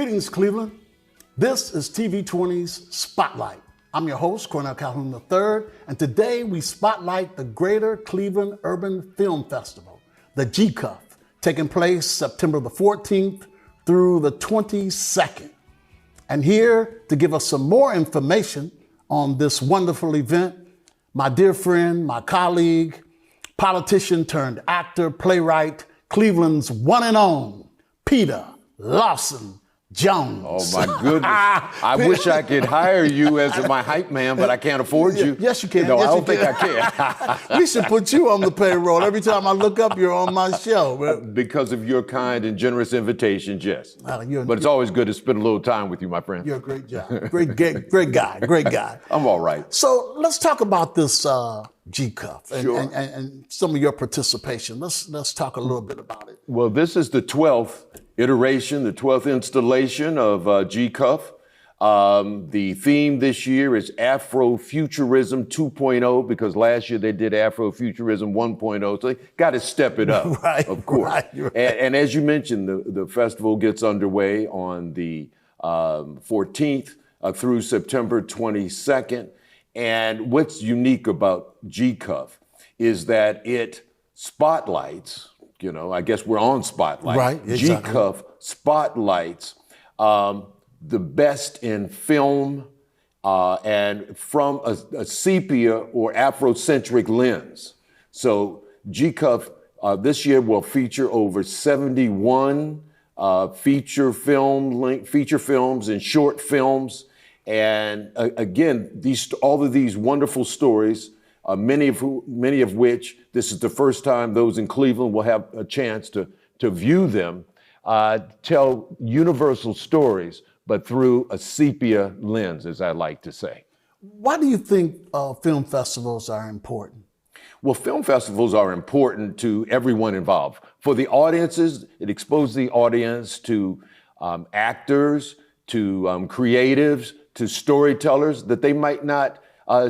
Greetings, Cleveland. This is TV20's Spotlight. I'm your host, Cornell Calhoun III, and today we spotlight the Greater Cleveland Urban Film Festival, the GCUFF, taking place September the 14th through the 22nd. And here to give us some more information on this wonderful event, my dear friend, my colleague, politician turned actor, playwright, Cleveland's one and only, Peter Lawson Jones. Oh my goodness. I wish I could hire you as my hype man, but I can't afford you. Yes, you can. No, yes, I don't think I can. We should put you on the payroll. Every time I look up, you're on my show. Because of your kind and generous invitations, yes. But it's always good to spend a little time with you, my friend. You're a great job. Great guy. I'm all right. So let's talk about this GCUFF and, Sure. and some of your participation. Let's talk a little bit about it. Well, this is the 12th iteration, the 12th installation of GCUFF. The theme this year is Afrofuturism 2.0, because last year they did Afrofuturism 1.0, so they got to step it up, Right, of course. right. And as you mentioned, the festival gets underway on the 14th through September 22nd. And what's unique about GCUFF is that it spotlights, I guess we're on Spotlight. Right, exactly. GCUFF spotlights the best in film and from a sepia or Afrocentric lens. So GCUFF this year will feature over 71 feature films and short films. And again, all of these wonderful stories, many of which this is the first time those in Cleveland will have a chance to view them, tell universal stories, but through a sepia lens, as I like to say. Why do you think film festivals are important? Well, film festivals are important to everyone involved. For the audiences, it exposes the audience to actors, to creatives, to storytellers that they might not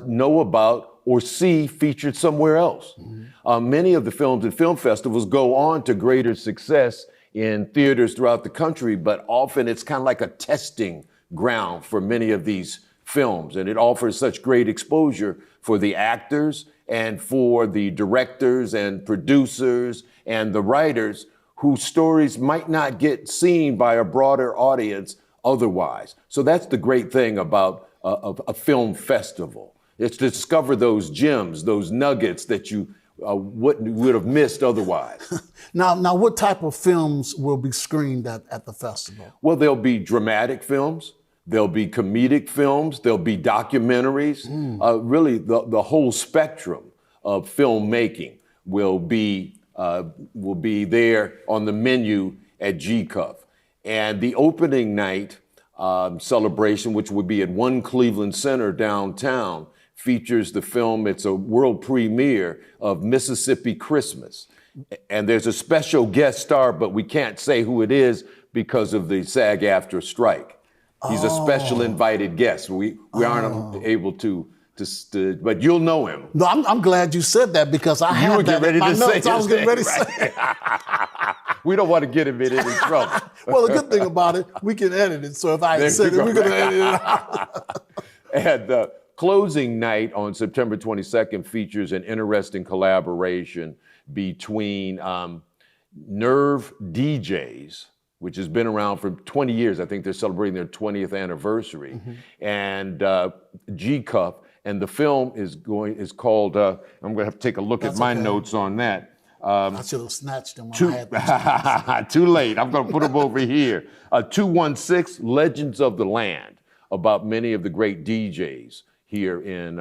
know about or see featured somewhere else. Mm-hmm. Many of the films at film festivals go on to greater success in theaters throughout the country, but often it's kind of like a testing ground for many of these films. And it offers such great exposure for the actors and for the directors and producers and the writers whose stories might not get seen by a broader audience otherwise. So that's the great thing about a film festival. It's to discover those gems, those nuggets that you would have missed otherwise. Now, what type of films will be screened at the festival? Well, there'll be dramatic films, there'll be comedic films, there'll be documentaries. Really, the whole spectrum of filmmaking will be there on the menu at GCUFF. And the opening night celebration, which would be at One Cleveland Center downtown, features the film. It's a world premiere of Mississippi Christmas. And there's a special guest star, but we can't say who it is because of the SAG-AFTRA strike. He's a special invited guest. We aren't able to, but you'll know him. No, I'm glad you said that because I had that in my notes. I was getting ready to say. We don't want to get him in any trouble. Well, the good thing about it, we can edit it. So if I had said it, we're going to edit it out. And the closing night on September 22nd features an interesting collaboration between Nerve DJs, which has been around for 20 years. I think they're celebrating their 20th anniversary, and GCUFF. And the film is called, I'm going to have to take a look at my notes on that. I should have snatched them when I had Too late. I'm going to put them over here. 216 Legends of the Land, about many of the great DJs here in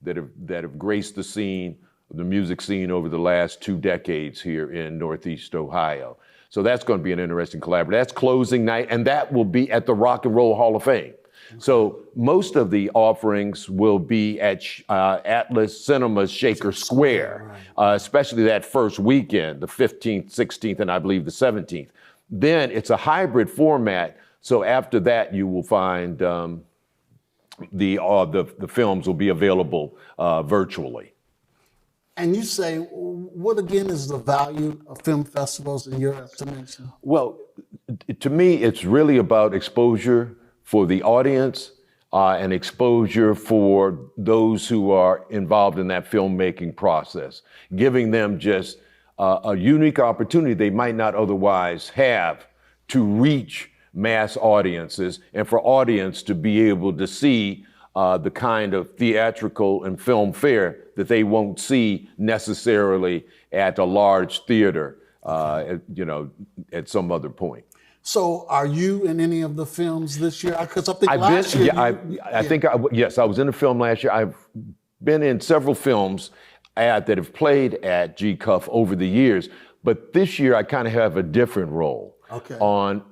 that have graced the scene, the music scene over the last 2 decades here in Northeast Ohio. So that's going to be an interesting collaboration. That's closing night, and that will be at the Rock and Roll Hall of Fame. So most of the offerings will be at Atlas Cinema's Shaker Square, especially that first weekend, the 15th, 16th, and I believe the 17th. Then it's a hybrid format. So after that, you will find the films will be available virtually. And you say, what again is the value of film festivals in your estimation? Well, to me, it's really about exposure for the audience and exposure for those who are involved in that filmmaking process, giving them just a unique opportunity they might not otherwise have to reach mass audiences and for audience to be able to see the kind of theatrical and film fare that they won't see necessarily at a large theater, at some other point. So, are you in any of the films this year? Because I think last year, year, yes, I was in a film last year. I've been in several films that have played at GCUFF over the years, but this year I kind of have a different role. Okay.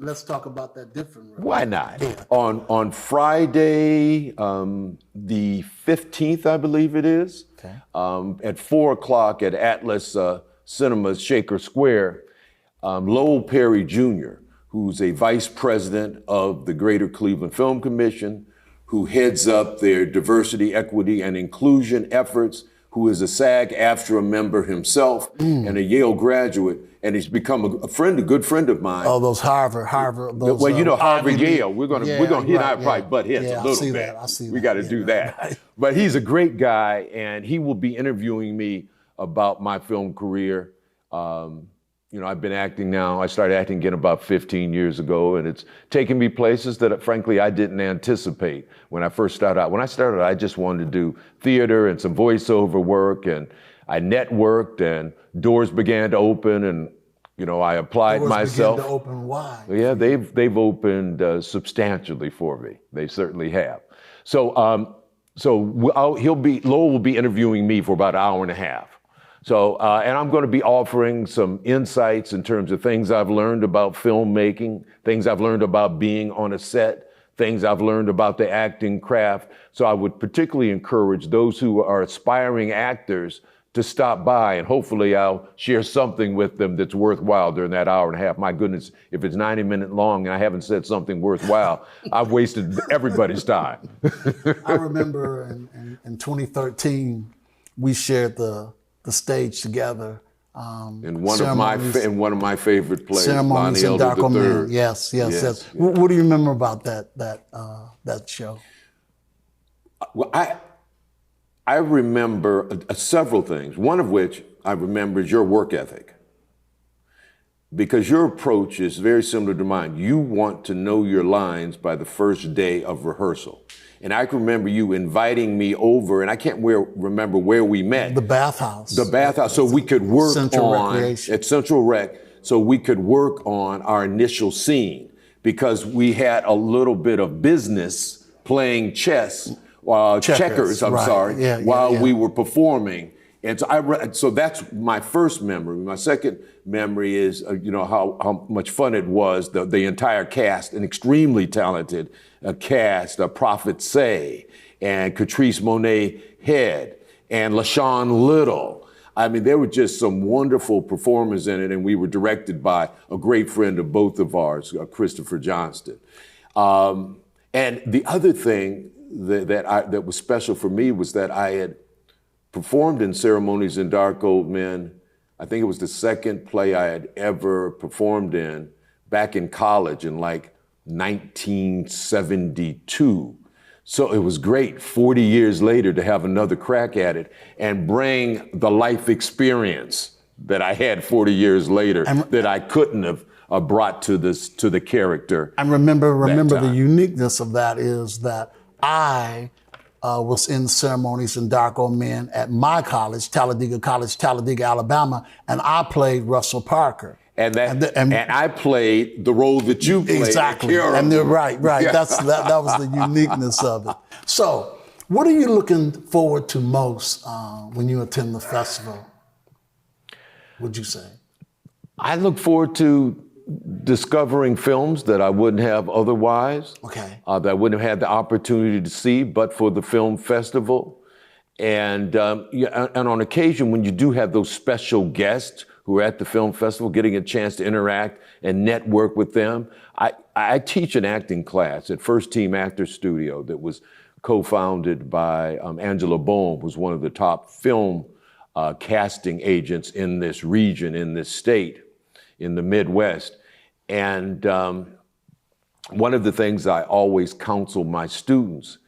Let's talk about that different role. Why not? Yeah. On Friday, the 15th, I believe it is, okay. At 4:00 at Atlas Cinemas, Shaker Square, Lowell Perry Jr., who's a vice president of the Greater Cleveland Film Commission, who heads up their diversity, equity, and inclusion efforts, who is a SAG-AFTRA member himself and a Yale graduate, and he's become a good friend of mine. Oh, those Harvard. Those, Harvard, Yale. We're gonna, he and I probably butt heads a little I see bit. I see we got to do that. Right. But he's a great guy, and he will be interviewing me about my film career. I've been acting now. I started acting again about 15 years ago, and it's taken me places that, frankly, I didn't anticipate when I first started out. When I started, I just wanted to do theater and some voiceover work, and I networked, and doors began to open, and I applied myself. Doors began to open wide. Yeah, they've opened substantially for me. They certainly have. So Lowell will be interviewing me for about an hour and a half. So, and I'm going to be offering some insights in terms of things I've learned about filmmaking, things I've learned about being on a set, things I've learned about the acting craft. So I would particularly encourage those who are aspiring actors to stop by, and hopefully I'll share something with them that's worthwhile during that hour and a half. My goodness, if it's 90 minutes long and I haven't said something worthwhile, I've wasted everybody's time. I remember in 2013, we shared the stage together. In one of my favorite plays, Ceremonies in Darko Man. Yes. What do you remember about that show? Well, I remember several things. One of which I remember is your work ethic, because your approach is very similar to mine. You want to know your lines by the first day of rehearsal. And I can remember you inviting me over, and I can't remember where we met. The bathhouse. The bathhouse, so we could work at Central Rec, so we could work on our initial scene, because we had a little bit of business playing checkers, while we were performing. And so so that's my first memory. My second memory is, how much fun it was. The entire cast, an extremely talented cast, Prophet Say and Catrice Monet Head and LaShawn Little. I mean, there were just some wonderful performers in it, and we were directed by a great friend of both of ours, Christopher Johnston. And the other thing that was special for me was that I had performed in Ceremonies in Dark Old Men. I think it was the second play I had ever performed in back in college in 1972. So it was great 40 years later to have another crack at it and bring the life experience that I had 40 years later that I couldn't have brought to the character. And remember the uniqueness of that is that I was in Ceremonies in Dark Old Men at my college, Talladega College, Talladega, Alabama, and I played Russell Parker. And I played the role that you played. Exactly. And they're right. Yeah. That was the uniqueness of it. So, what are you looking forward to most when you attend the festival, would you say? I look forward to discovering films that I wouldn't have otherwise. Okay. That I wouldn't have had the opportunity to see but for the film festival. And on occasion, when you do have those special guests who are at the film festival, getting a chance to interact and network with them. I teach an acting class at First Team Actor Studio that was co-founded by Angela Boehm, who's one of the top film casting agents in this region, in this state, in the Midwest. And one of the things I always counsel my students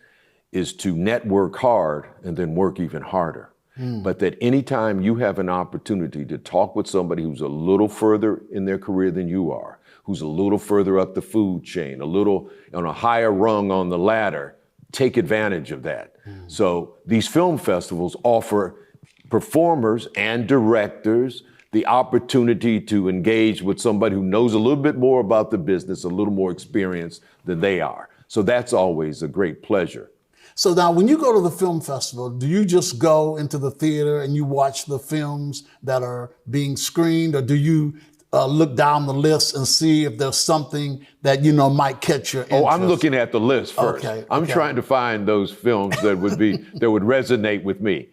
is to network hard and then work even harder. But that anytime you have an opportunity to talk with somebody who's a little further in their career than you are, who's a little further up the food chain, a little on a higher rung on the ladder, take advantage of that. So these film festivals offer performers and directors the opportunity to engage with somebody who knows a little bit more about the business, a little more experienced than they are. So that's always a great pleasure. So now when you go to the film festival, do you just go into the theater and you watch the films that are being screened, or do you look down the list and see if there's something that, you know, might catch your interest? Oh, I'm looking at the list first. Okay, I'm trying to find those films that would resonate with me.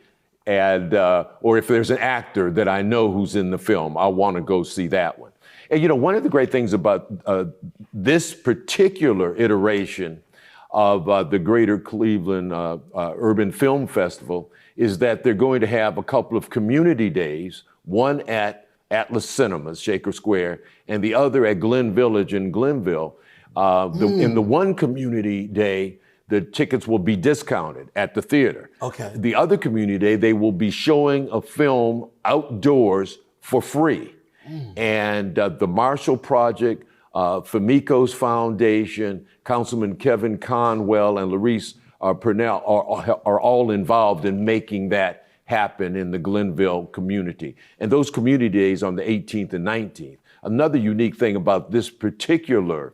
And, or if there's an actor that I know who's in the film, I want to go see that one. And, you know, one of the great things about this particular iteration of the Greater Cleveland Urban Film Festival is that they're going to have a couple of community days, one at Atlas Cinemas, Shaker Square, and the other at Glen Village in Glenville. In the one community day, the tickets will be discounted at the theater. Okay. The other community day, they will be showing a film outdoors for free. And the Marshall Project, Famiko's Foundation, Councilman Kevin Conwell and Larice Purnell are all involved in making that happen in the Glenville community. And those community days on the 18th and 19th. Another unique thing about this particular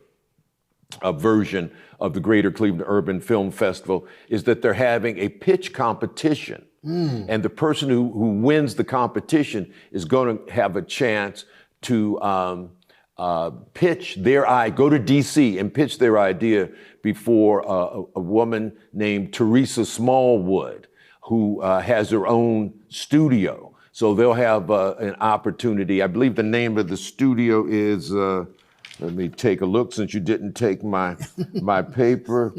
version of the Greater Cleveland Urban Film Festival is that they're having a pitch competition. And the person who wins the competition is going to have a chance to pitch go to DC and pitch their idea before a woman named Teresa Smallwood, who has her own studio. So they'll have an opportunity. I believe the name of the studio is, let me take a look since you didn't take my paper.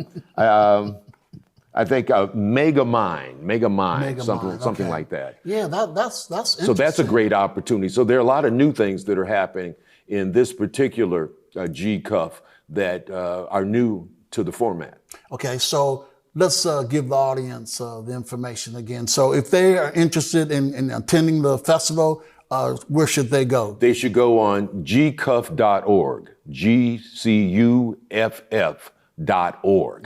I think Megamind, something like that. Yeah, that's interesting. So that's a great opportunity. So there are a lot of new things that are happening in this particular GCUFF that are new to the format. Okay, so let's give the audience the information again. So if they are interested in attending the festival, where should they go? They should go on gcuff.org, GCUFF.org.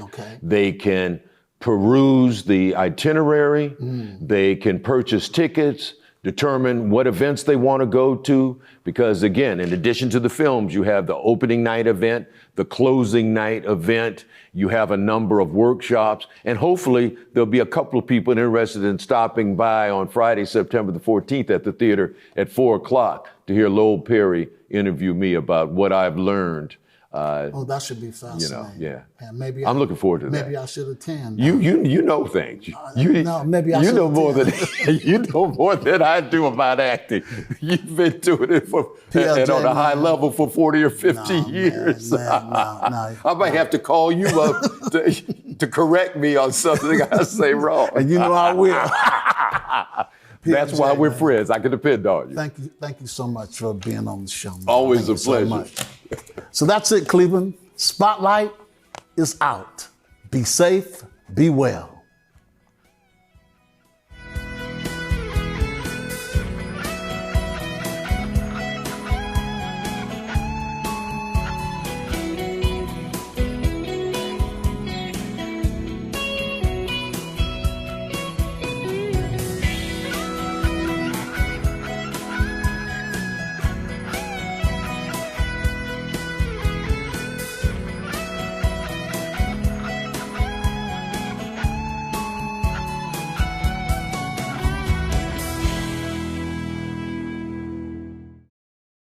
Okay. They can peruse the itinerary, they can purchase tickets, determine what events they want to go to, because again, in addition to the films, you have the opening night event, the closing night event, you have a number of workshops, and hopefully there'll be a couple of people interested in stopping by on Friday, September the 14th at the theater at 4 o'clock to hear Lowell Perry interview me about what I've learned. That should be fascinating. You know, yeah. And maybe I'm looking forward to that. Maybe I should attend. You know things. No, maybe I should know more than attend. you know more than I do about acting. You've been doing it and on a high level for 40 or 50 years. No. I might have to call you up to correct me on something I say wrong. And you know I will. That's why we're friends. I can depend on you. Thank you so much for being on the show, man. Always a pleasure. So that's it, Cleveland. Spotlight is out. Be safe, be well.